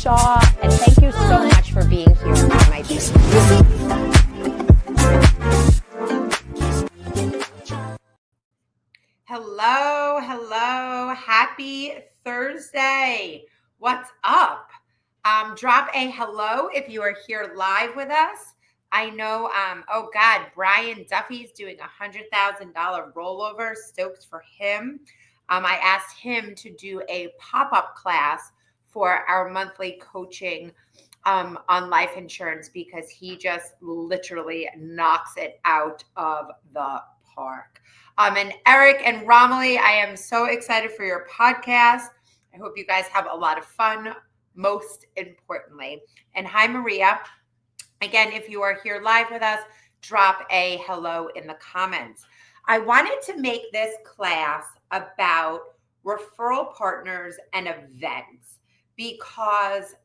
Shaw, and thank you so much for being here on my channel. Hello. Happy Thursday. What's up? Drop a hello if you are here live with us. I know, Brian Duffy's doing $100,000 rollover. Stoked for him. I asked him to do a pop-up class for our monthly coaching on life insurance because he just literally knocks it out of the park. And Eric and Romilly, I am so excited for your podcast. I hope you guys have a lot of fun, most importantly. And hi, Maria. Again, if you are here live with us, drop a hello in the comments. I wanted to make this class about referral partners and events because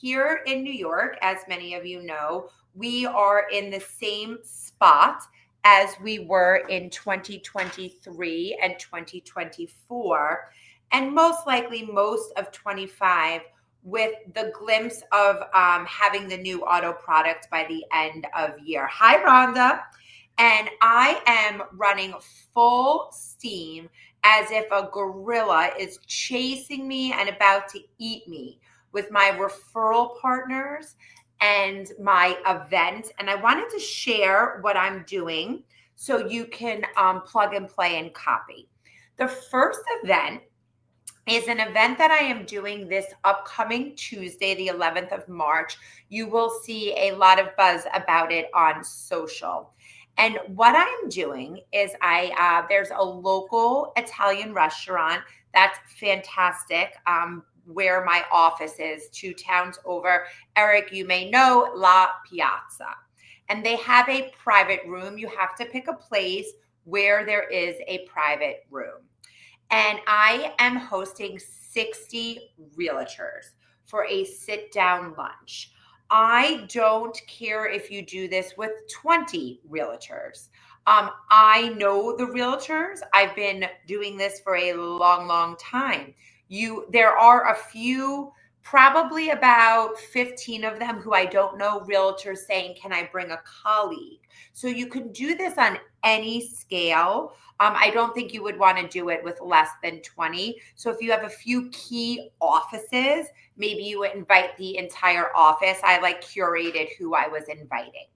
here in New York, as many of you know, we are in the same spot as we were in 2023 and 2024, and most likely most of 25, with the glimpse of having the new auto product by the end of year. Hi, Rhonda. And I am running full steam as if a gorilla is chasing me and about to eat me with my referral partners and my event. And I wanted to share what I'm doing so you can plug and play and copy. The first event is an event that I am doing this upcoming Tuesday, the 11th of March. You will see a lot of buzz about it on social. And what I'm doing is there's a local Italian restaurant that's fantastic where my office is, 2 towns over. Eric, you may know La Piazza. And they have a private room. You have to pick a place where there is a private room. And I am hosting 60 realtors for a sit-down lunch. I don't care if you do this with 20 realtors. I know the realtors. I've been doing this for a long time. There are a few, probably about 15 of them who I don't know, realtors saying, can I bring a colleague? So you can do this on any scale. I don't think you would want to do it with less than 20. So if you have a few key offices, maybe you would invite the entire office. I curated who I was inviting.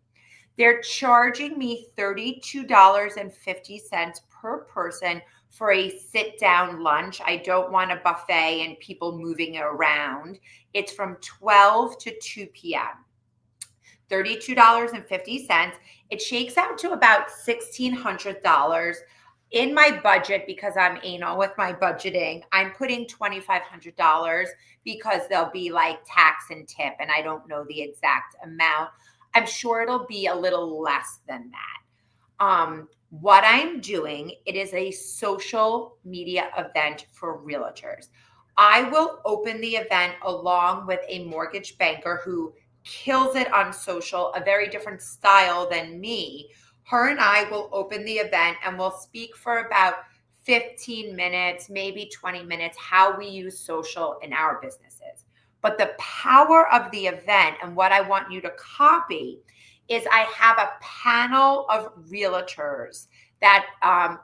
They're charging me $32.50 per person for a sit-down lunch. I don't want a buffet and people moving around. It's from 12 to 2 p.m. $32.50. It shakes out to about $1,600. In my budget, because I'm anal with my budgeting, I'm putting $2,500 because there'll be tax and tip, and I don't know the exact amount. I'm sure it'll be a little less than that. What I'm doing, it is a social media event for realtors. I will open the event along with a mortgage banker who kills it on social, a very different style than me. Her and I will open the event and we'll speak for about 15 minutes, maybe 20 minutes, how we use social in our businesses. But the power of the event and what I want you to copy is I have a panel of realtors that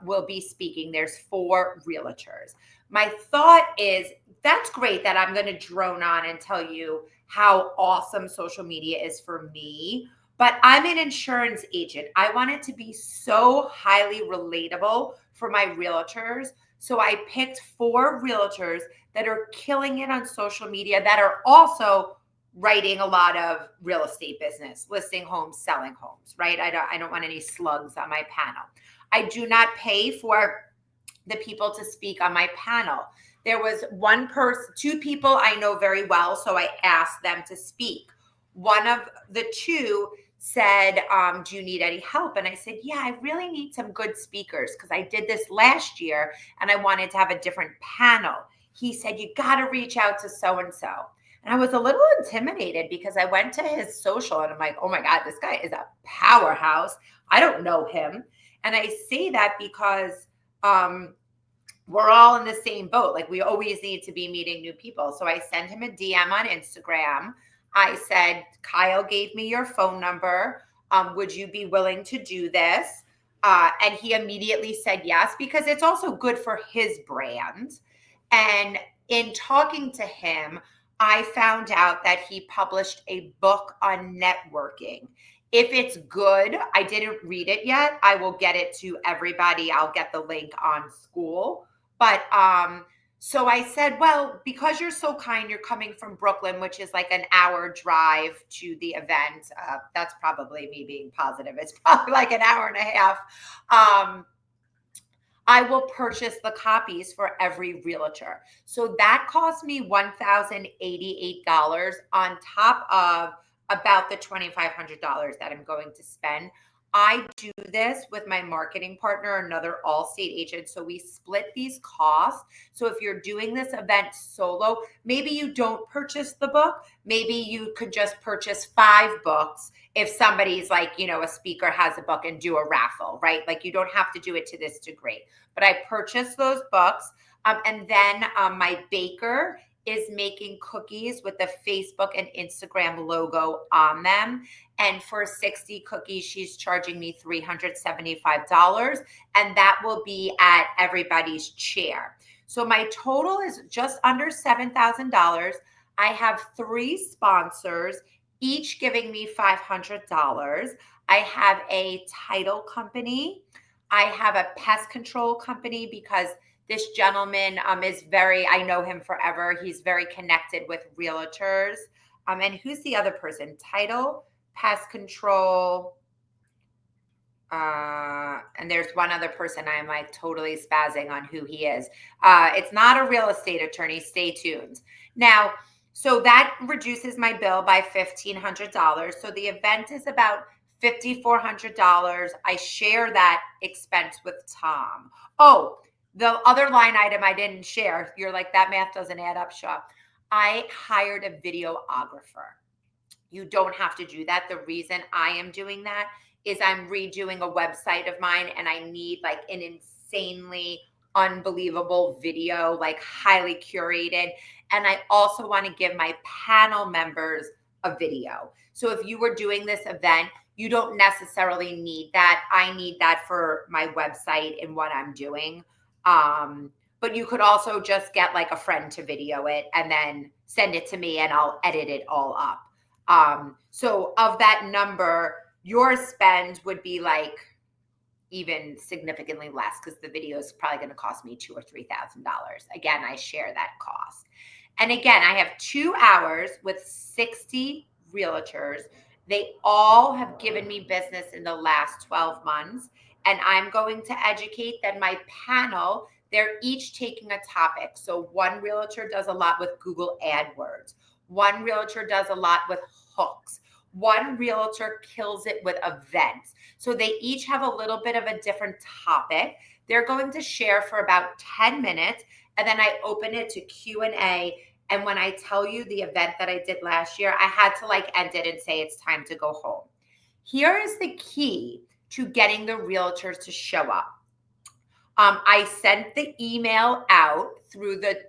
will be speaking. There's 4 realtors. My thought is that's great that I'm going to drone on and tell you how awesome social media is for me. But I'm an insurance agent. I want it to be so highly relatable for my realtors. So I picked 4 realtors that are killing it on social media that are also writing a lot of real estate business, listing homes, selling homes, right? I don't want any slugs on my panel. I do not pay for the people to speak on my panel. There was 2 people I know very well, so I asked them to speak. One of the 2 said, do you need any help? And I said, yeah, I really need some good speakers because I did this last year and I wanted to have a different panel. He said, you got to reach out to so-and-so. And I was a little intimidated because I went to his social and I'm like, oh my God, this guy is a powerhouse. I don't know him. And I say that because we're all in the same boat. Like, we always need to be meeting new people. So I sent him a DM on Instagram. I said, Kyle gave me your phone number. Would you be willing to do this? And he immediately said yes, because it's also good for his brand. And in talking to him, I found out that he published a book on networking. If it's good, I didn't read it yet. I will get it to everybody. I'll get the link on school. But so I said, well, because you're so kind, you're coming from Brooklyn, which is like an hour drive to the event. That's probably me being positive. It's probably like an hour and a half. I will purchase the copies for every realtor. So that cost me $1,088 on top of about the $2,500 that I'm going to spend. I do this with my marketing partner, another Allstate agent. So we split these costs. So if you're doing this event solo, maybe you don't purchase the book. Maybe you could just purchase 5 books. If somebody's like, a speaker has a book, and do a raffle, right? Like, you don't have to do it to this degree. But I purchased those books. And then my baker is making cookies with the Facebook and Instagram logo on them. And for 60 cookies, she's charging me $375. And that will be at everybody's chair. So my total is just under $7,000. I have 3 sponsors, each giving me $500. I have a title company. I have a pest control company, because this gentleman is I know him forever. He's very connected with realtors. And who's the other person? Title, pest control. And there's one other person I'm like totally spazzing on who he is. It's not a real estate attorney. Stay tuned. Now, so that reduces my bill by $1,500. So the event is about $5,400. I share that expense with Tom. Oh, the other line item I didn't share, you're like, that math doesn't add up, Shaw. I hired a videographer. You don't have to do that. The reason I am doing that is I'm redoing a website of mine, and I need like an insanely unbelievable video, like highly curated. And I also want to give my panel members a video. So if you were doing this event, you don't necessarily need that. I need that for my website and what I'm doing. But you could also just get like a friend to video it and then send it to me, and I'll edit it all up. So of that number, your spend would be like even significantly less, because the video is probably going to cost me $2,000 or $3,000. Again, I share that cost. And again, I have 2 hours with 60 realtors. They all have given me business in the last 12 months. And I'm going to educate them. My panel, they're each taking a topic. So one realtor does a lot with Google AdWords. One realtor does a lot with hooks. One realtor kills it with events. So they each have a little bit of a different topic. They're going to share for about 10 minutes. And then I open it to Q&A. And when I tell you the event that I did last year, I had to like end it and say it's time to go home. Here is the key to getting the realtors to show up. I sent the email out through the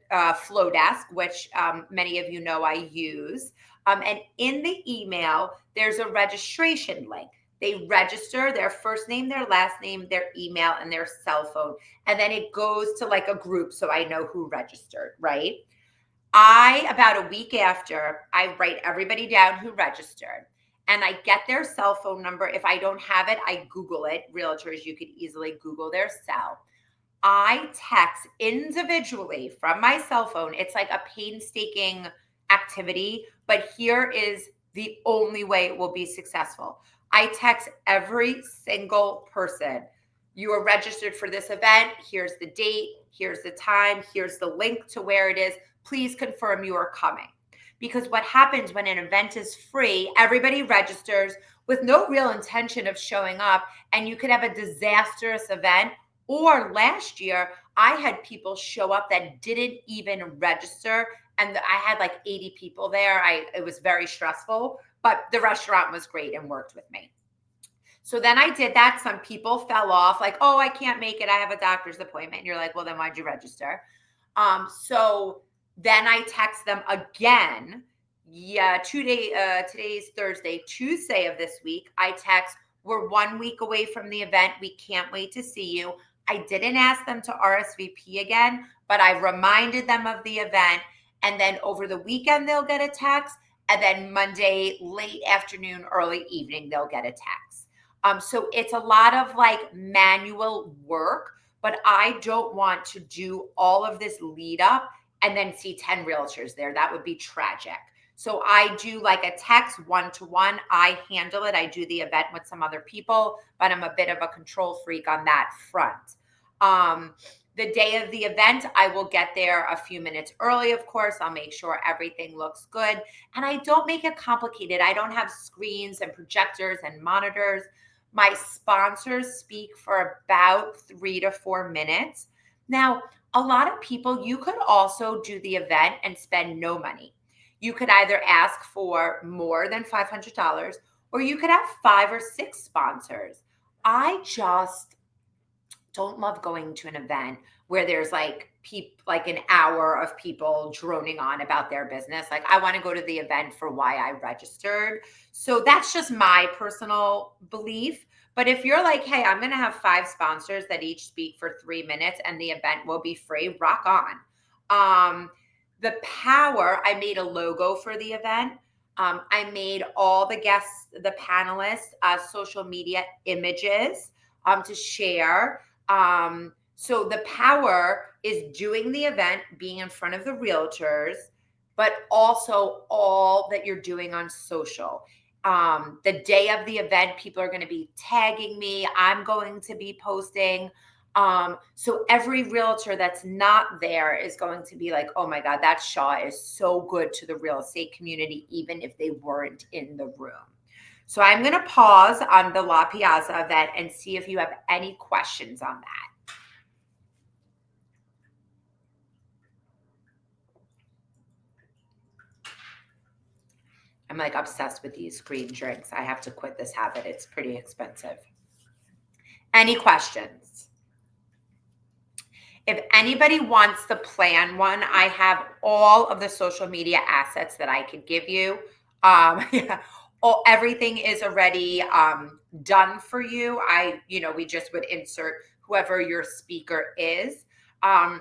Flow Desk, which many of you know I use. And in the email, there's a registration link. They register their first name, their last name, their email, and their cell phone. And then it goes to like a group, so I know who registered, right? About a week after, I write everybody down who registered. And I get their cell phone number. If I don't have it, I Google it. Realtors, you could easily Google their cell. I text individually from my cell phone. It's like a painstaking activity, but here is the only way it will be successful. I text every single person. You are registered for this event. Here's the date. Here's the time. Here's the link to where it is. Please confirm you are coming. Because what happens when an event is free, everybody registers with no real intention of showing up, and you could have a disastrous event. Or last year, I had people show up that didn't even register, and I had like 80 people there. It was very stressful, but the restaurant was great and worked with me. So then I did that. Some people fell off, like, oh, I can't make it. I have a doctor's appointment. And you're like, well, then why'd you register? So then I text them again. Yeah, today's Thursday, Tuesday of this week. I text, we're 1 week away from the event. We can't wait to see you. I didn't ask them to RSVP again, but I reminded them of the event. And then over the weekend, they'll get a text. And then Monday, late afternoon, early evening, they'll get a text. So it's a lot of like manual work, but I don't want to do all of this lead up and then see 10 realtors there. That would be tragic. So I do like a text one-to-one. I handle it. I do the event with some other people, but I'm a bit of a control freak on that front. The day of the event, I will get there a few minutes early, of course. I'll make sure everything looks good. And I don't make it complicated. I don't have screens and projectors and monitors. My sponsors speak for about 3 to 4 minutes. Now, a lot of people, you could also do the event and spend no money. You could either ask for more than $500 or you could have 5 or 6 sponsors. I just don't love going to an event where there's like an hour of people droning on about their business. Like I want to go to the event for why I registered. So that's just my personal belief. But if you're like, hey, I'm going to have 5 sponsors that each speak for 3 minutes and the event will be free, rock on. The power, I made a logo for the event. I made all the guests, the panelists, social media images to share. So the power is doing the event, being in front of the realtors, but also all that you're doing on social. The day of the event, people are going to be tagging me. I'm going to be posting. So every realtor that's not there is going to be like, oh my God, that Shaw is so good to the real estate community, even if they weren't in the room. So I'm going to pause on the La Piazza event and see if you have any questions on that. I'm like obsessed with these green drinks. I have to quit this habit. It's pretty expensive. Any questions? If anybody wants the plan one, I have all of the social media assets that I could give you. Everything is already done for you. We just would insert whoever your speaker is. And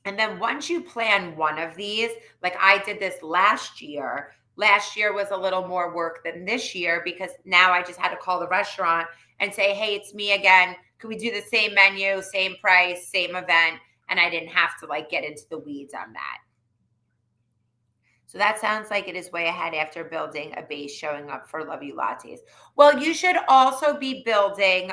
then once you plan one of these, like I did this last year was a little more work than this year because now I just had to call the restaurant and say, hey, it's me again. Could we do the same menu, same price, same event? And I didn't have to like get into the weeds on that. So that sounds like it is way ahead after building a base, showing up for Love You Lattes. Well, you should also be building.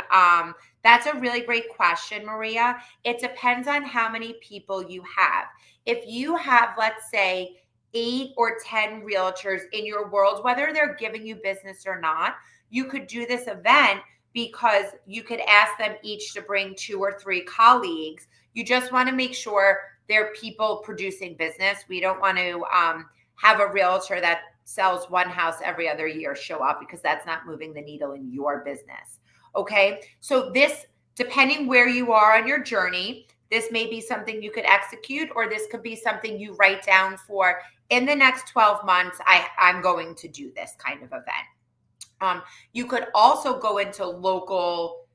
That's a really great question, Maria. It depends on how many people you have. If you have, let's say, 8 or 10 realtors in your world, whether they're giving you business or not, you could do this event because you could ask them each to bring 2 or 3 colleagues. You just want to make sure they're people producing business. We don't want to have a realtor that sells one house every other year show up because that's not moving the needle in your business. Okay. So this, depending where you are on your journey, this may be something you could execute, or this could be something you write down for in the next 12 months. I'm going to do this kind of event. You could also go into local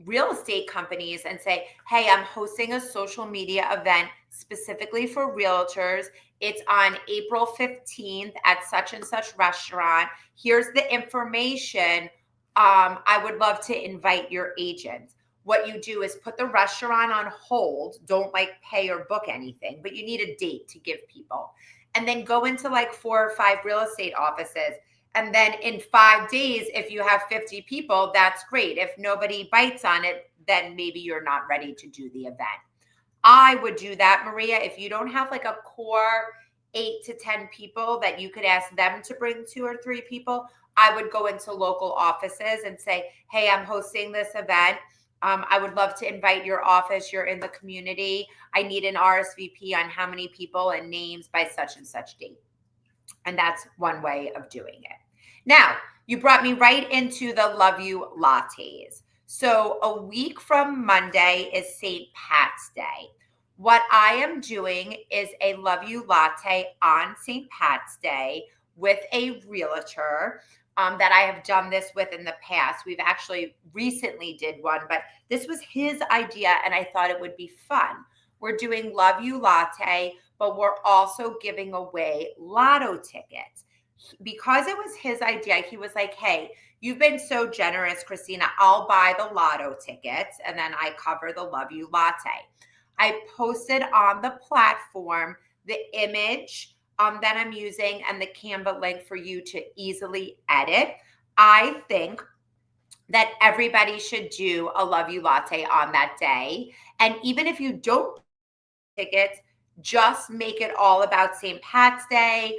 real estate companies and say, hey, I'm hosting a social media event specifically for realtors. It's on April 15th at such and such restaurant. Here's the information. I would love to invite your agents. What you do is put the restaurant on hold. Don't like pay or book anything, but you need a date to give people. And then go into like 4 or 5 real estate offices. And then in 5 days, if you have 50 people, that's great. If nobody bites on it, then maybe you're not ready to do the event. I would do that, Maria. If you don't have like a core 8 to 10 people that you could ask them to bring 2 or 3 people, I would go into local offices and say, hey, I'm hosting this event. I would love to invite your office. You're in the community. I need an RSVP on how many people and names by such and such date. And that's one way of doing it. Now, You brought me right into the Love You lattes. So a week from Monday is St. Pat's Day. What I am doing is a Love You latte on St. Pat's Day with a realtor that I have done this with in the past. We've actually recently did one, but this was his idea and I thought it would be fun. We're doing Love You latte, but we're also giving away lotto tickets. Because it was his idea, he was like, hey, you've been so generous, Christina. I'll buy the lotto tickets and then I cover the Love You latte. I posted on the platform the image that I'm using and the Canva link for you to easily edit. I think that everybody should do a Love You latte on that day. And even if you don't tickets, just make it all about St. Pat's Day.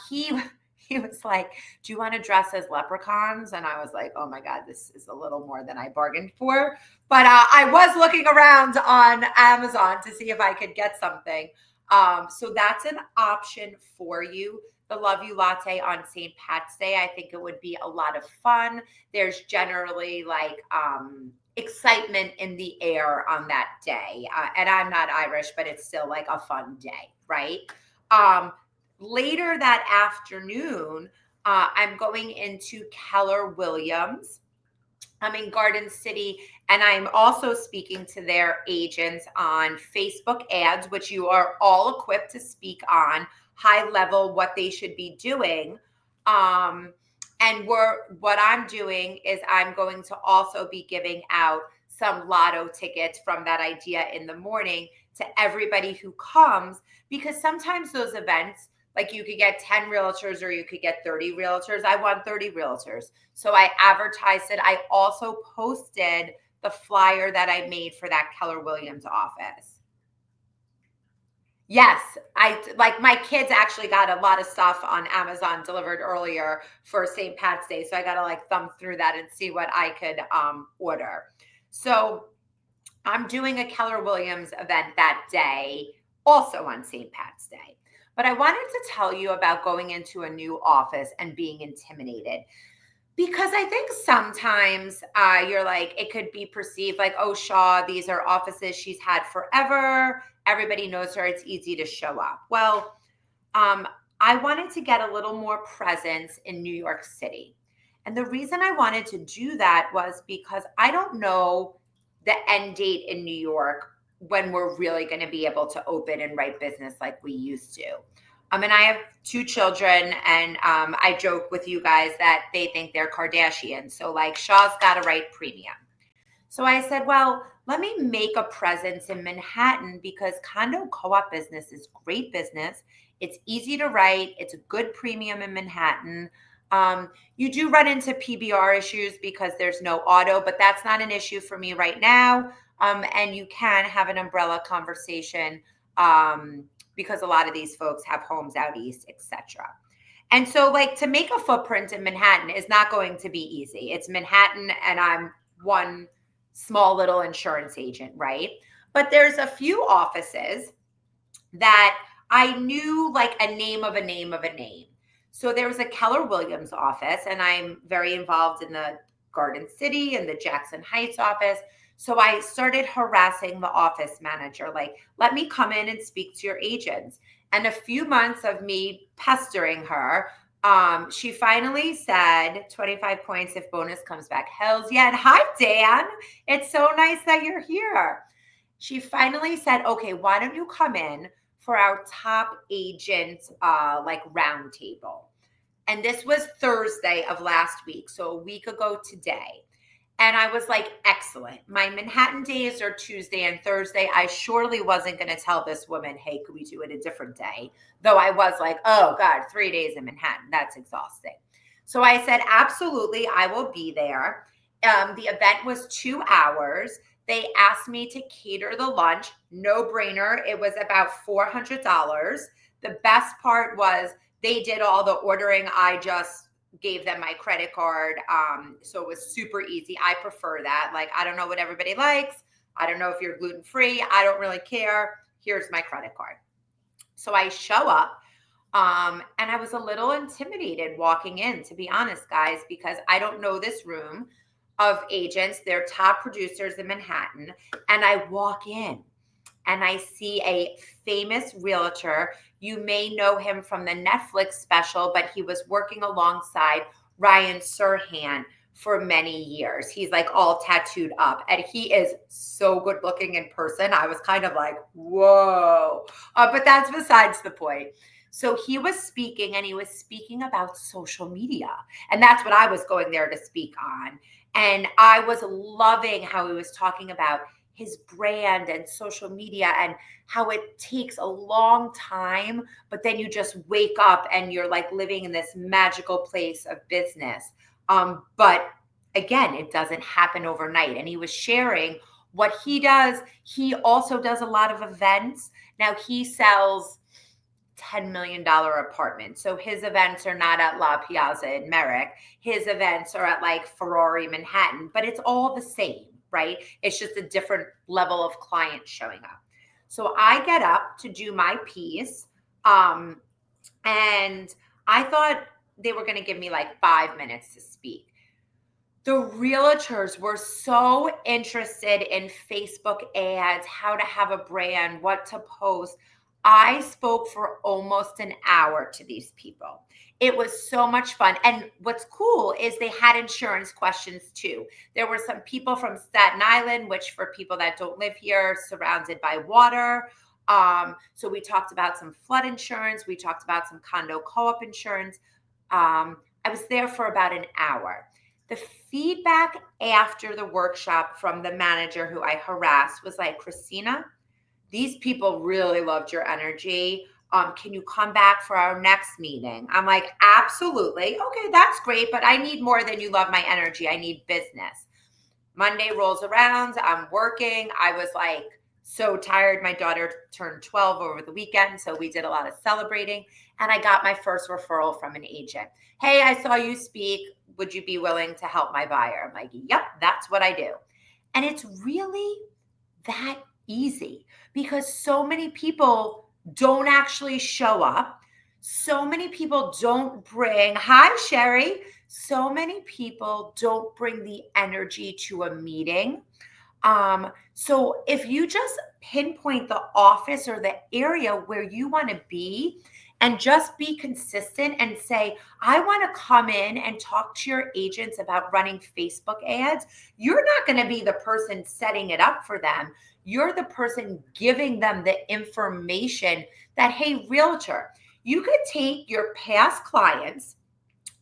He was like, do you want to dress as leprechauns? And I was like, oh my God, this is a little more than I bargained for. But I was looking around on Amazon to see if I could get something. So that's an option for you. The Love You latte on St. Pat's Day. I think it would be a lot of fun. There's generally like excitement in the air on that day. And I'm not Irish, but it's still like a fun day, right? Later that afternoon, I'm going into Keller Williams. I'm in Garden City, and I'm also speaking to their agents on Facebook ads, which you are all equipped to speak on, high level, what they should be doing. And what I'm doing is I'm going to also be giving out some lotto tickets from that idea in the morning to everybody who comes, because sometimes those events, like you could get 10 realtors or you could get 30 realtors. I want 30 realtors. So I advertised it. I also posted the flyer that I made for that Keller Williams office. Yes, I like my kids actually got a lot of stuff on Amazon delivered earlier for St. Pat's Day. So I got to like thumb through that and see what I could order. So I'm doing a Keller Williams event that day, also on St. Pat's Day. But I wanted to tell you about going into a new office and being intimidated. Because I think sometimes you're like, it could be perceived like, oh, Shaw, these are offices she's had forever. Everybody knows her. It's easy to show up. Well, I wanted to get a little more presence in New York City. And the reason I wanted to do that was because I don't know the end date in New York when we're really going to be able to open and write business like we used to. And I have 2 children, and I joke with you guys that they think they're Kardashians. So like Shaw's got to write premium. So I said, well, let me make a presence in Manhattan because condo co-op business is great business. It's easy to write. It's a good premium in Manhattan. You do run into PBR issues because there's no auto, but that's not an issue for me right now. And you can have an umbrella conversation because a lot of these folks have homes out east, etc. And so like to make a footprint in Manhattan is not going to be easy. It's Manhattan and I'm one small little insurance agent, right? But there's a few offices that I knew like a name of a name of a name. So there was a Keller Williams office, and I'm very involved in the Garden City and the Jackson Heights office. So I started harassing the office manager, like, let me come in and speak to your agents. And a few months of me pestering her, she finally said 25 points if bonus comes back. Hells yeah. And hi, Dan. It's so nice that you're here. She finally said, okay, why don't you come in for our top agent like roundtable? And this was Thursday of last week, so a week ago today. And I was like, excellent. My Manhattan days are Tuesday and Thursday. I surely wasn't going to tell this woman, hey, could we do it a different day? Though I was like, oh God, 3 days in Manhattan. That's exhausting. So I said, absolutely, I will be there. The event was 2 hours. They asked me to cater the lunch. No brainer. It was about $400. The best part was they did all the ordering. I just gave them my credit card. So it was super easy. I prefer that. Like, I don't know what everybody likes. I don't know if you're gluten-free. I don't really care. Here's my credit card. So I show up. And I was a little intimidated walking in, to be honest, guys, because I don't know this room of agents. They're top producers in Manhattan. And I walk in and I see a famous realtor. You may know him from the Netflix special, but he was working alongside Ryan Serhant for many years. He's like all tattooed up and he is so good looking in person. I was kind of like, whoa. But that's besides the point. So he was speaking and he was speaking about social media. And that's what I was going there to speak on. And I was loving how he was talking about his brand and social media and how it takes a long time, but then you just wake up and you're like living in this magical place of business. But again, it doesn't happen overnight. And he was sharing what he does. He also does a lot of events. Now he sells $10 million apartments. So his events are not at La Piazza in Merrick. His events are at like Ferrari Manhattan, but it's all the same, right? It's just a different level of clients showing up. So I get up to do my piece. And I thought they were going to give me like 5 minutes to speak. The realtors were so interested in Facebook ads, how to have a brand, what to post. I spoke for almost an hour to these people. It was so much fun. And what's cool is they had insurance questions too. There were some people from Staten Island, which for people that don't live here, surrounded by water. So we talked about some flood insurance. We talked about some condo co-op insurance. I was there for about an hour. The feedback after the workshop from the manager who I harassed was like, Christina, these people really loved your energy. Can you come back for our next meeting? I'm like, absolutely. Okay, that's great, but I need more than you love my energy. I need business. Monday rolls around. I'm working. I was like so tired. My daughter turned 12 over the weekend, so we did a lot of celebrating. And I got my first referral from an agent. Hey, I saw you speak. Would you be willing to help my buyer? I'm like, yep, that's what I do. And it's really that easy because so many people don't actually show up. So many people don't bring, hi, Sherry. So many people don't bring the energy to a meeting. So if you just pinpoint the office or the area where you want to be and just be consistent and say, I want to come in and talk to your agents about running Facebook ads, you're not going to be the person setting it up for them. You're the person giving them the information that, hey, realtor, you could take your past clients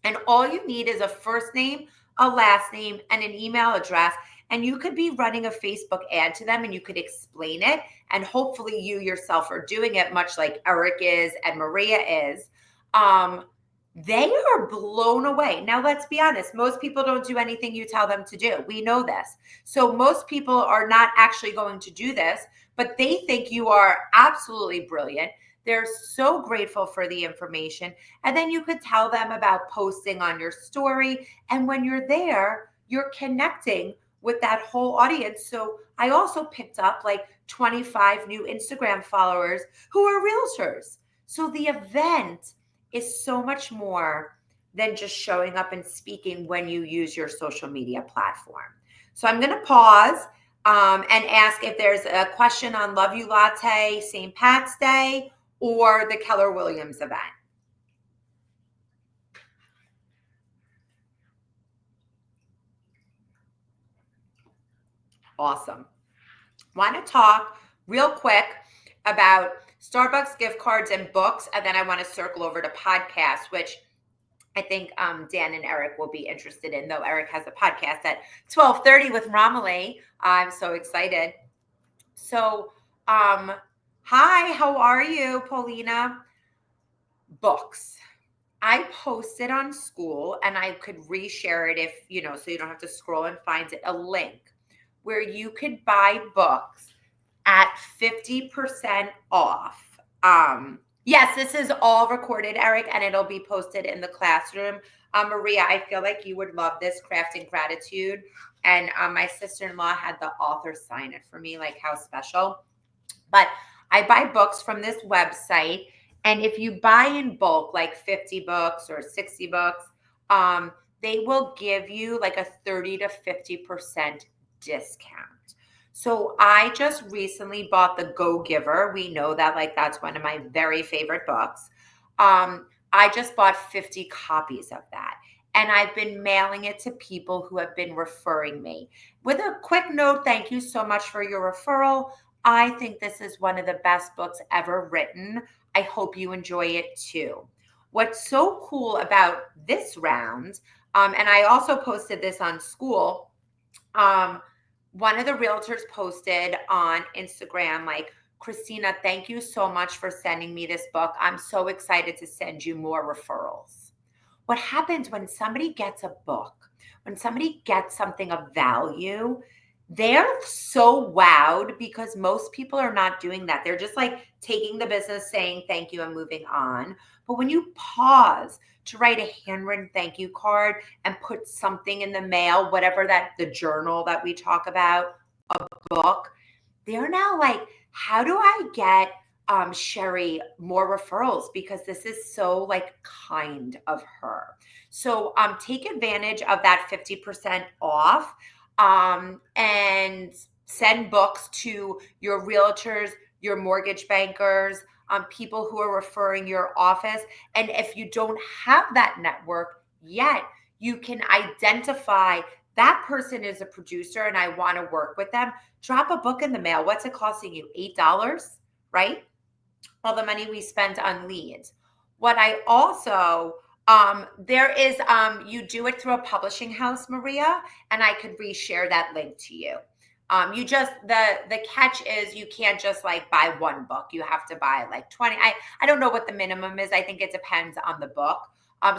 and all you need is a first name, a last name, and an email address. And you could be running a Facebook ad to them and you could explain it. And hopefully you yourself are doing it, much like Eric is and Maria is. They are blown away. Now, let's be honest. Most people don't do anything you tell them to do. We know this. So most people are not actually going to do this, but they think you are absolutely brilliant. They're so grateful for the information. And then you could tell them about posting on your story. And when you're there, you're connecting with that whole audience. So I also picked up like 25 new Instagram followers who are realtors. So the event is so much more than just showing up and speaking when you use your social media platform. So I'm going to pause and ask if there's a question on Love You Latte, St. Pat's Day, or the Keller Williams event. Awesome. Want to talk real quick about Starbucks gift cards and books, and then I want to circle over to podcasts, which I think Dan and Eric will be interested in, though Eric has a podcast at 12:30 with Romilly. I'm so excited. So, hi, how are you, Paulina? Books. I posted on school, and I could reshare it if, so you don't have to scroll and find it, a link where you could buy books at 50% off. Yes, this is all recorded, Eric, and it'll be posted in the classroom. Maria, I feel like you would love this, Crafting Gratitude. And my sister-in-law had the author sign it for me, like how special. But I buy books from this website, And if you buy in bulk, like 50 books or 60 books, they will give you like a 30 to 50% discount. So I just recently bought The Go Giver. We know that, like, that's one of my very favorite books. I just bought 50 copies of that. And I've been mailing it to people who have been referring me. With a quick note, thank you so much for your referral. I think this is one of the best books ever written. I hope you enjoy it too. What's so cool about this round, and I also posted this on school, one of the realtors posted on Instagram, like, Christina, thank you so much for sending me this book. I'm so excited to send you more referrals. What happens when somebody gets a book, when somebody gets something of value, they're so wowed because most people are not doing that. They're just like taking the business, saying thank you, and moving on. But when you pause to write a handwritten thank you card and put something in the mail, whatever that, the journal that we talk about, a book, they're now like, how do I get Sherry more referrals, because this is so like kind of her. So take advantage of that 50% off, and send books to your realtors, your mortgage bankers, people who are referring your office. And if you don't have that network yet, you can identify that person is a producer and I want to work with them. Drop a book in the mail. What's it costing you? $8, right? All the money we spend on leads. What I also, there is, you do it through a publishing house, Maria, and I could reshare that link to you. You just, the catch is you can't just like buy one book. You have to buy like 20. I don't know what the minimum is. I think it depends on the book.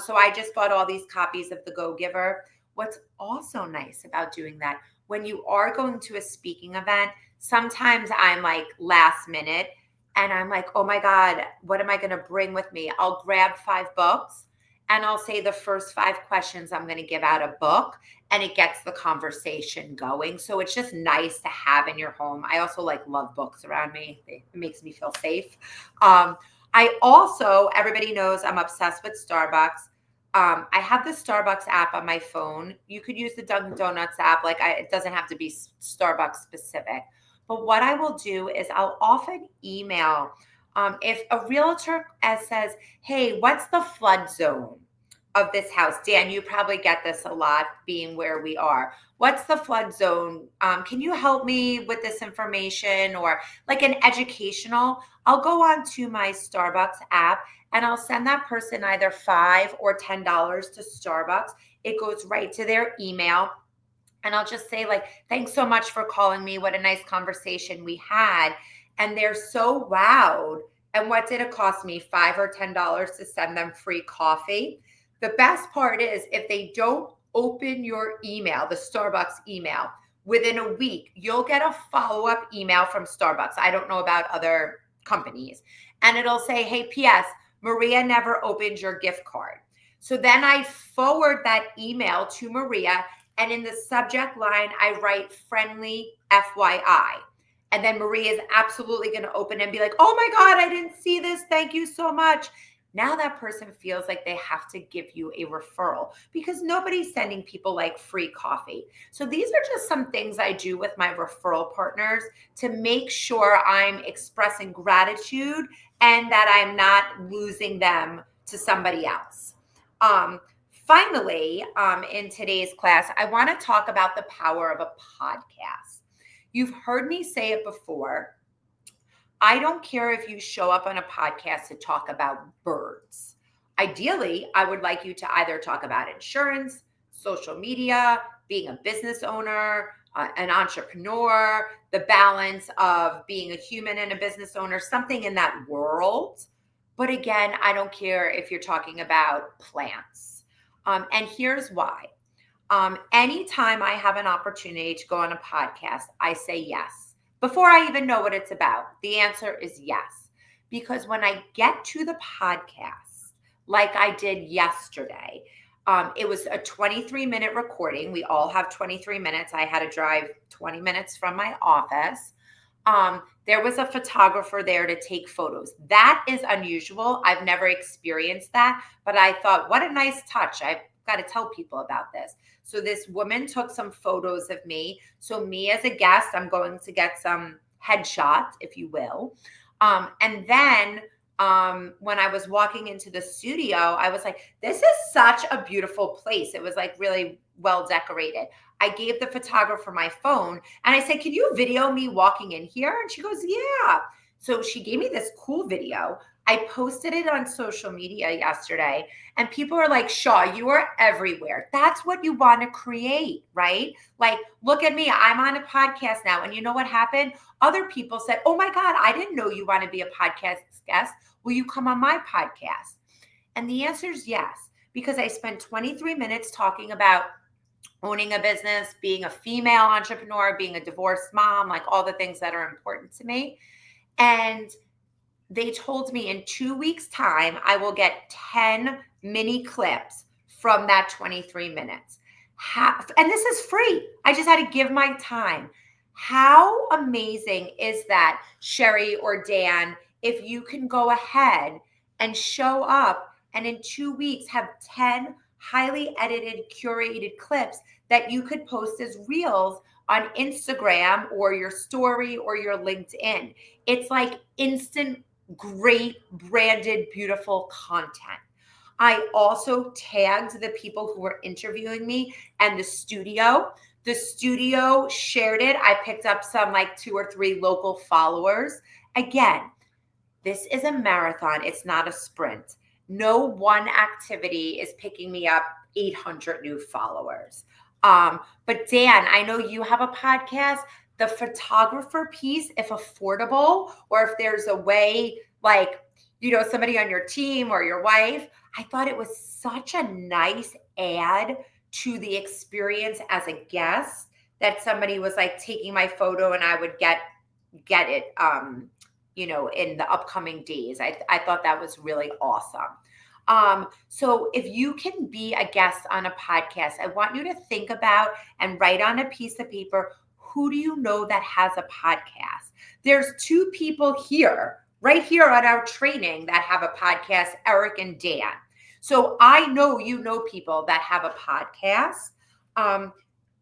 So I just bought all these copies of The Go Giver. What's also nice about doing that, when you are going to a speaking event, sometimes I'm like last minute and I'm like, oh my God, what am I going to bring with me? I'll grab 5 books and I'll say the first 5 questions I'm going to give out a book, and it gets the conversation going. So it's just nice to have in your home. I also like love books around me. It makes me feel safe. I also, everybody knows I'm obsessed with Starbucks. I have the Starbucks app on my phone. You could use the Dunkin' Donuts app. Like, it doesn't have to be Starbucks specific. But what I will do is I'll often email, if a realtor says, hey, what's the flood zone of this house? Dan, you probably get this a lot being where we are. What's the flood zone? Can you help me with this information? Or like an educational, I'll go on to my Starbucks app and I'll send that person either $5 or $10 to Starbucks. It goes right to their email. And I'll just say, like, thanks so much for calling me. What a nice conversation we had. And they're so wowed. And what did it cost me? $5 or $10 to send them free coffee. The best part is if they don't open your email, the Starbucks email, within a week, you'll get a follow-up email from Starbucks. I don't know about other companies. And it'll say, hey, P.S., Maria never opened your gift card. So then I forward that email to Maria, and in the subject line, I write friendly FYI. And then Maria is absolutely going to open and be like, oh my God, I didn't see this. Thank you so much. Now that person feels like they have to give you a referral, because nobody's sending people like free coffee. So these are just some things I do with my referral partners to make sure I'm expressing gratitude and that I'm not losing them to somebody else. Finally, in today's class, I want to talk about the power of a podcast. You've heard me say it before. I don't care if you show up on a podcast to talk about birds. Ideally, I would like you to either talk about insurance, social media, being a business owner, an entrepreneur, the balance of being a human and a business owner, something in that world. But again, I don't care if you're talking about plants. And here's why. Anytime I have an opportunity to go on a podcast, I say yes. Before I even know what it's about, the answer is yes. Because when I get to the podcast, like I did yesterday, it was a 23-minute recording. We all have 23 minutes. I had to drive 20 minutes from my office. there was a photographer there to take photos. That is unusual. I've never experienced that, but I thought, what a nice touch. I've got to tell people about this. So this woman took some photos of me. So me as a guest, I'm going to get some headshot, if you will. And then when I was walking into the studio, I was like, this is such a beautiful place. It was like really well decorated. I gave the photographer my phone and I said, can you video me walking in here? And she goes, yeah. So she gave me this cool video. I posted it on social media yesterday and people are like, Shaw, you are everywhere. That's what you want to create, right? Like, look at me. I'm on a podcast now. And you know what happened? Other people said, oh my God, I didn't know you want to be a podcast guest. Will you come on my podcast? And the answer is yes, because I spent 23 minutes talking about owning a business, being a female entrepreneur, being a divorced mom, like all the things that are important to me. And they told me in 2 weeks' time, I will get 10 mini clips from that 23 minutes. And this is free. I just had to give my time. How amazing is that, Sherry or Dan, if you can go ahead and show up and in 2 weeks have 10 highly edited, curated clips that you could post as reels on Instagram or your story or your LinkedIn. It's like instant, great, branded, beautiful content. I also tagged the people who were interviewing me and the studio. The studio shared it. I picked up some like 2 or 3 local followers. Again, this is a marathon. It's not a sprint. No one activity is picking me up 800 new followers. But Dan, I know you have a podcast. The photographer piece, if affordable, or if there's a way, like, you know, somebody on your team or your wife, I thought it was such a nice add to the experience as a guest that somebody was like taking my photo and I would get it, you know, in the upcoming days. I thought that was really awesome. So if you can be a guest on a podcast, I want you to think about and write on a piece of paper, who do you know that has a podcast? There's 2 people here, right here on our training that have a podcast, Eric and Dan. So I know you know people that have a podcast.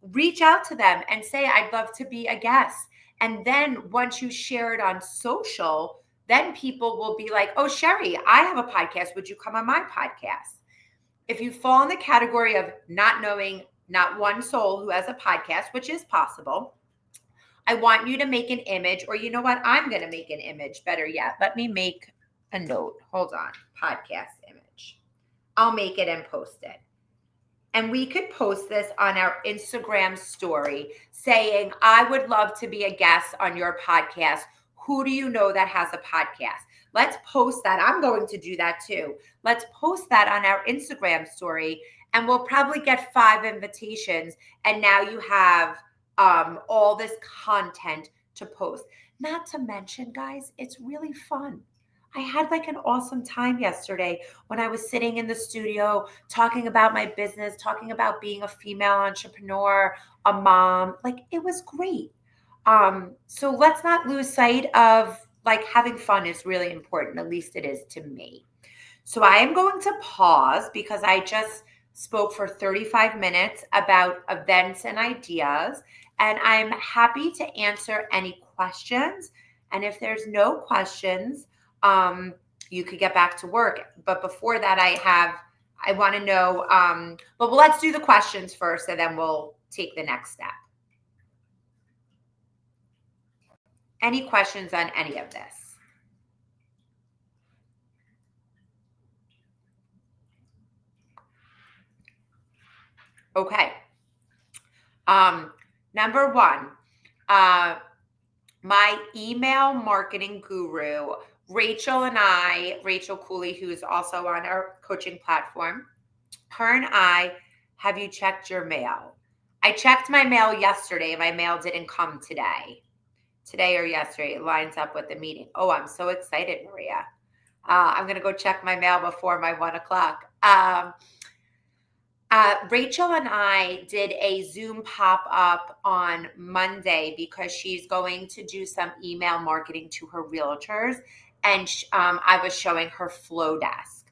Reach out to them and say, I'd love to be a guest. And then once you share it on social, then people will be like, oh, Sherry, I have a podcast. Would you come on my podcast? If you fall in the category of not knowing not one soul who has a podcast, which is possible, I want you to make an image, or you know what? I'm going to make an image. Better yet, let me make a note. Hold on. Podcast image. I'll make it and post it. And we could post this on our Instagram story saying, I would love to be a guest on your podcast. Who do you know that has a podcast? Let's post that. I'm going to do that too. Let's post that on our Instagram story and we'll probably get 5 invitations. And now you have all this content to post. Not to mention, guys, it's really fun. I had like an awesome time yesterday when I was sitting in the studio talking about my business, talking about being a female entrepreneur, a mom. Like, it was great. So let's not lose sight of like having fun is really important. At least it is to me. So I am going to pause because I just spoke for 35 minutes about events and ideas, and I'm happy to answer any questions. And if there's no questions, you could get back to work. But before that, I want to know, but let's do the questions first and then we'll take the next step. Any questions on any of this? Okay. Number 1, my email marketing guru, Rachel Cooley, who's also on our coaching platform, her and I, have you checked your mail? I checked my mail yesterday. My mail didn't come today. Today or yesterday. It lines up with the meeting. Oh, I'm so excited, Maria. I'm going to go check my mail before my 1 o'clock. Rachel and I did a Zoom pop-up on Monday because she's going to do some email marketing to her realtors, and I was showing her Flow Desk.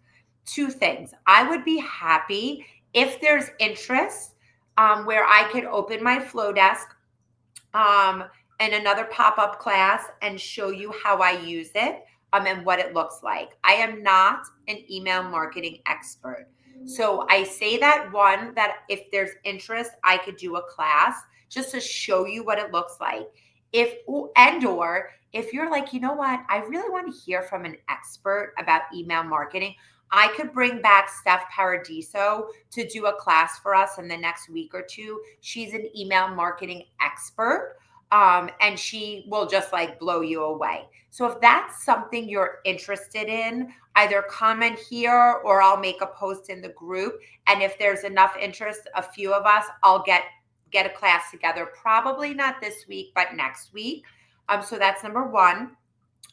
Two things. I would be happy if there's interest where I could open my Flow Desk um, in another pop-up class and show you how I use it and what it looks like. I am not an email marketing expert. So I say that one, that if there's interest, I could do a class just to show you what it looks like. Or if you're like, you know what, I really want to hear from an expert about email marketing, I could bring back Steph Paradiso to do a class for us in the next week or two. She's an email marketing expert. And she will just like blow you away. So if that's something you're interested in, either comment here or I'll make a post in the group. And if there's enough interest, a few of us, I'll get a class together. Probably not this week, but next week. So that's number one.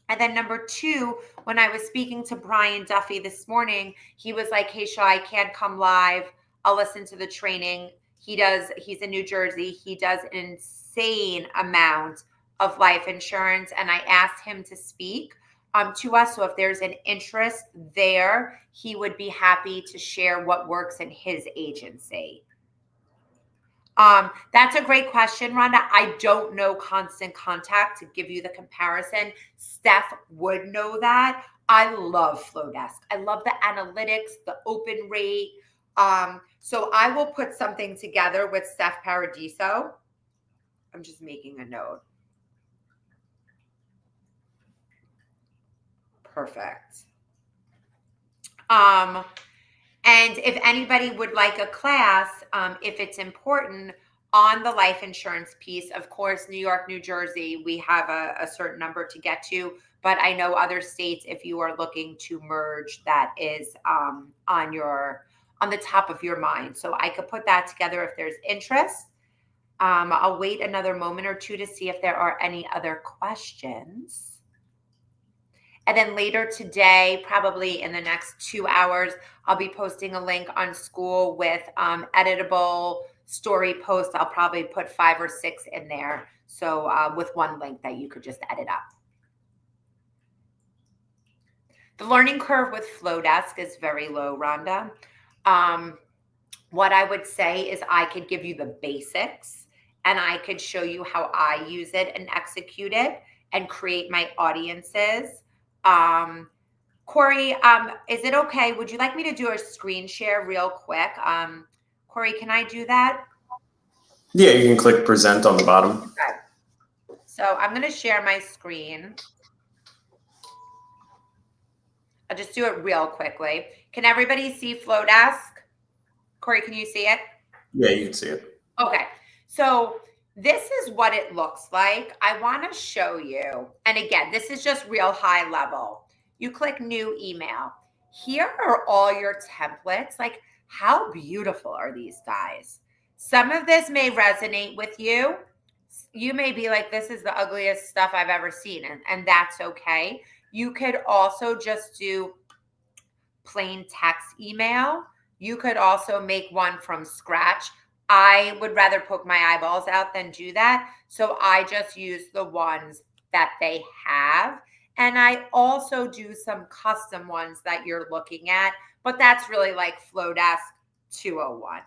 And then number two, when I was speaking to Brian Duffy this morning, he was like, hey, Shaw, I can't come live. I'll listen to the training. He's in New Jersey. He does an insane amount of life insurance. And I asked him to speak to us. So if there's an interest there, he would be happy to share what works in his agency. That's a great question, Rhonda. I don't know Constant Contact to give you the comparison. Steph would know that. I love Flowdesk. I love the analytics, the open rate. So I will put something together with Steph Paradiso. I'm just making a note. Perfect. And if anybody would like a class, if it's important on the life insurance piece, of course, New York, New Jersey, we have a certain number to get to, but I know other states, if you are looking to merge, that is on the top of your mind. So I could put that together if there's interest. I'll wait another moment or two to see if there are any other questions. And then later today, probably in the next 2 hours, I'll be posting a link on school with editable story posts. I'll probably put 5 or 6 in there. So with one link that you could just edit up. The learning curve with Flowdesk is very low, Rhonda. What I would say is I could give you the basics and I could show you how I use it and execute it and create my audiences. Corey, is it okay? Would you like me to do a screen share real quick? Corey, can I do that? Yeah, you can click present on the bottom. Okay. So I'm going to share my screen. I'll just do it real quickly. Can everybody see Flowdesk? Corey, can you see it? Yeah, you can see it. Okay. So this is what it looks like. I want to show you. And again, this is just real high level. You click new email. Here are all your templates. Like, how beautiful are these guys? Some of this may resonate with you. You may be like, this is the ugliest stuff I've ever seen. And that's okay. You could also just do plain text email. You could also make one from scratch. I would rather poke my eyeballs out than do that. So I just use the ones that they have. And I also do some custom ones that you're looking at, but that's really like Flowdesk 201.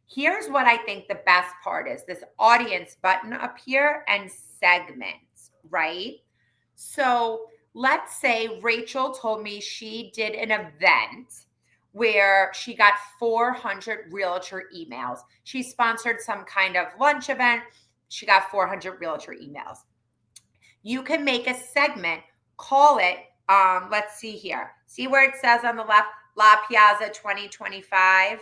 Here's what I think the best part is, this audience button up here and segments, right? So let's say Rachel told me she did an event where she got 400 realtor emails. She sponsored some kind of lunch event. She got 400 realtor emails. You can make a segment, call it, let's see here. See where it says on the left, La Piazza 2025,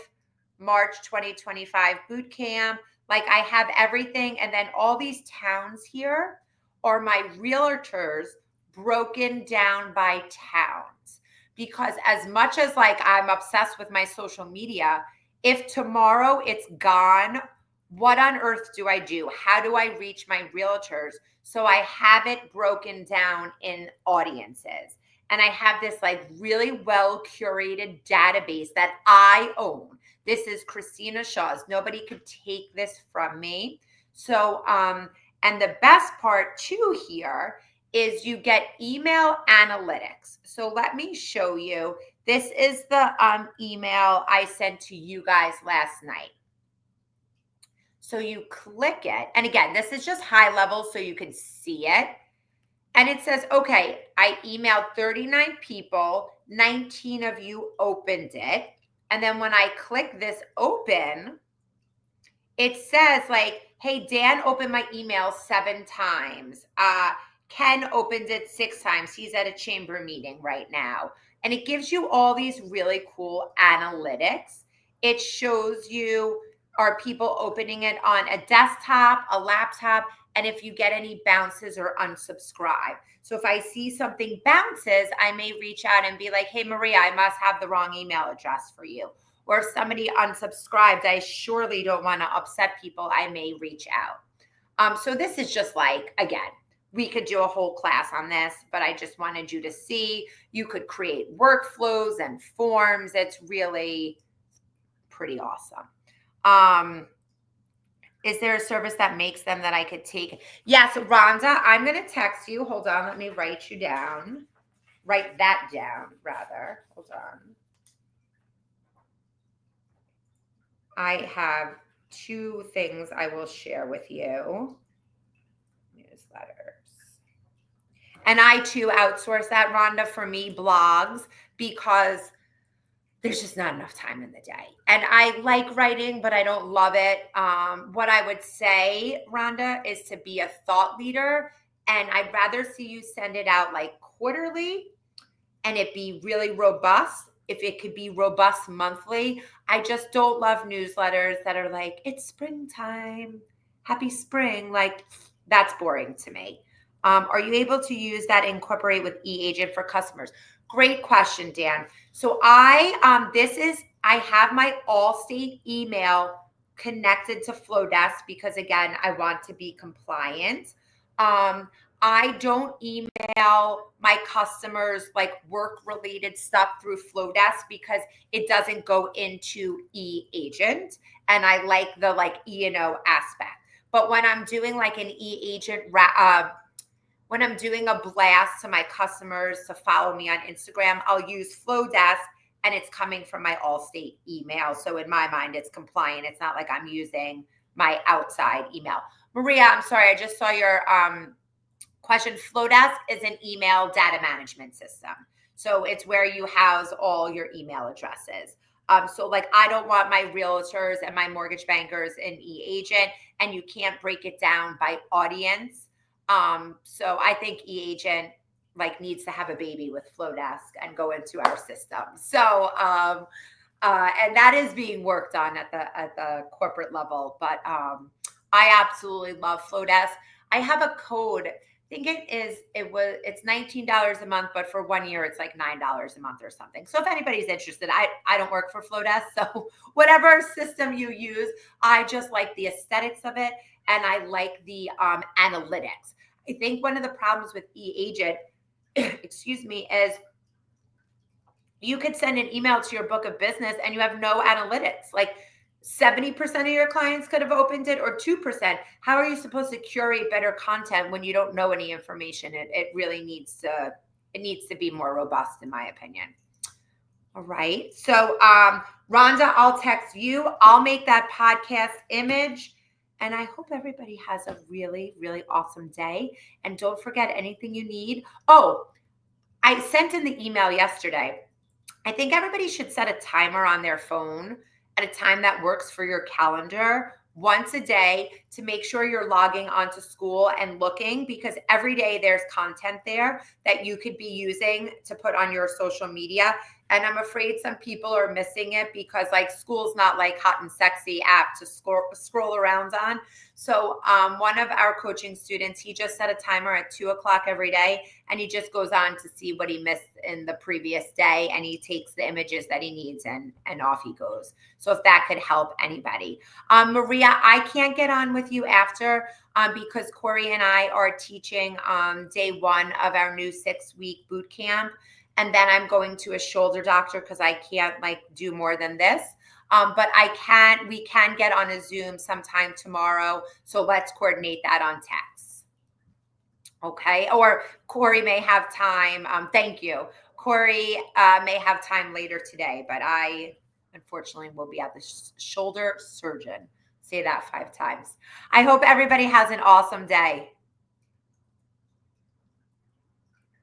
March 2025 boot camp. Like I have everything. And then all these towns here are my realtors broken down by towns. Because as much as like I'm obsessed with my social media, if tomorrow it's gone, what on earth do I do? How do I reach my realtors? So I have it broken down in audiences. and I have this like really well curated database that I own. This is Christina Shaw's. Nobody could take this from me. So, and the best part too here is you get email analytics. So let me show you. This is the email I sent to you guys last night. So you click it. And again, this is just high level so you can see it. And it says, okay, I emailed 39 people, 19 of you opened it. And then when I click this open, it says like, hey, Dan opened my email 7 times. Ken opened it 6 times. He's at a chamber meeting right now. And it gives you all these really cool analytics. It shows you, are people opening it on a desktop, a laptop, and if you get any bounces or unsubscribe. So if I see something bounces, I may reach out and be like, hey, Maria, I must have the wrong email address for you. Or if somebody unsubscribed, I surely don't want to upset people. I may reach out. So this is just like, again, we could do a whole class on this, but I just wanted you to see. You could create workflows and forms. It's really pretty awesome. Is there a service that makes them that I could take? Yes, Rhonda, I'm going to text you. Hold on. Let me write you down. Write that down, rather. Hold on. I have 2 things I will share with you. Newsletters. And I too outsource that, Rhonda, for me, blogs, because there's just not enough time in the day. And I like writing, but I don't love it. What I would say, Rhonda, is to be a thought leader. And I'd rather see you send it out like quarterly and it be really robust. If it could be robust monthly. I just don't love newsletters that are like, it's springtime, happy spring. Like, that's boring to me. Are you able to use that, incorporate with eAgent for customers? Great question, Dan. So I have my Allstate email connected to Flowdesk because, again, I want to be compliant. I don't email my customers like work-related stuff through Flowdesk because it doesn't go into eAgent, and I like the like E&O aspect. But when I'm doing like an eAgent, when I'm doing a blast to my customers to follow me on Instagram, I'll use Flowdesk, and it's coming from my Allstate email. So in my mind, it's compliant. It's not like I'm using my outside email. Maria, I'm sorry, I just saw your question. Flowdesk is an email data management system. So it's where you house all your email addresses. So like I don't want my realtors and my mortgage bankers in eAgent, and you can't break it down by audience. So I think eAgent like needs to have a baby with Flowdesk and go into our system. So and that is being worked on at the corporate level. But I absolutely love Flowdesk. I have a code. I think it's $19 a month, but for 1 year, it's like $9 a month or something. So if anybody's interested, I don't work for Flowdesk. So whatever system you use, I just like the aesthetics of it. And I like the analytics. I think one of the problems with eAgent, excuse me, is you could send an email to your book of business and you have no analytics. Like 70% of your clients could have opened it, or 2%. How are you supposed to curate better content when you don't know any information? It really needs to be more robust, in my opinion. All right. So Rhonda, I'll text you. I'll make that podcast image. And I hope everybody has a really, really awesome day. And don't forget, anything you need. Oh, I sent in the email yesterday. I think everybody should set a timer on their phone at a time that works for your calendar once a day to make sure you're logging onto school and looking, because every day there's content there that you could be using to put on your social media. And I'm afraid some people are missing it because like school's not like hot and sexy app to scroll around on. So one of our coaching students, he just set a timer at 2:00 every day, and he just goes on to see what he missed in the previous day, and he takes the images that he needs and off he goes. So if that could help anybody. Maria, I can't get on with you after because Corey and I are teaching day 1 of our new 6-week boot camp. and then I'm going to a shoulder doctor because I can't like do more than this. But we can get on a Zoom sometime tomorrow. So let's coordinate that on text. Okay. Or Corey may have time. Thank you. Corey may have time later today, but I unfortunately will be at the shoulder surgeon. Say that 5 times. I hope everybody has an awesome day.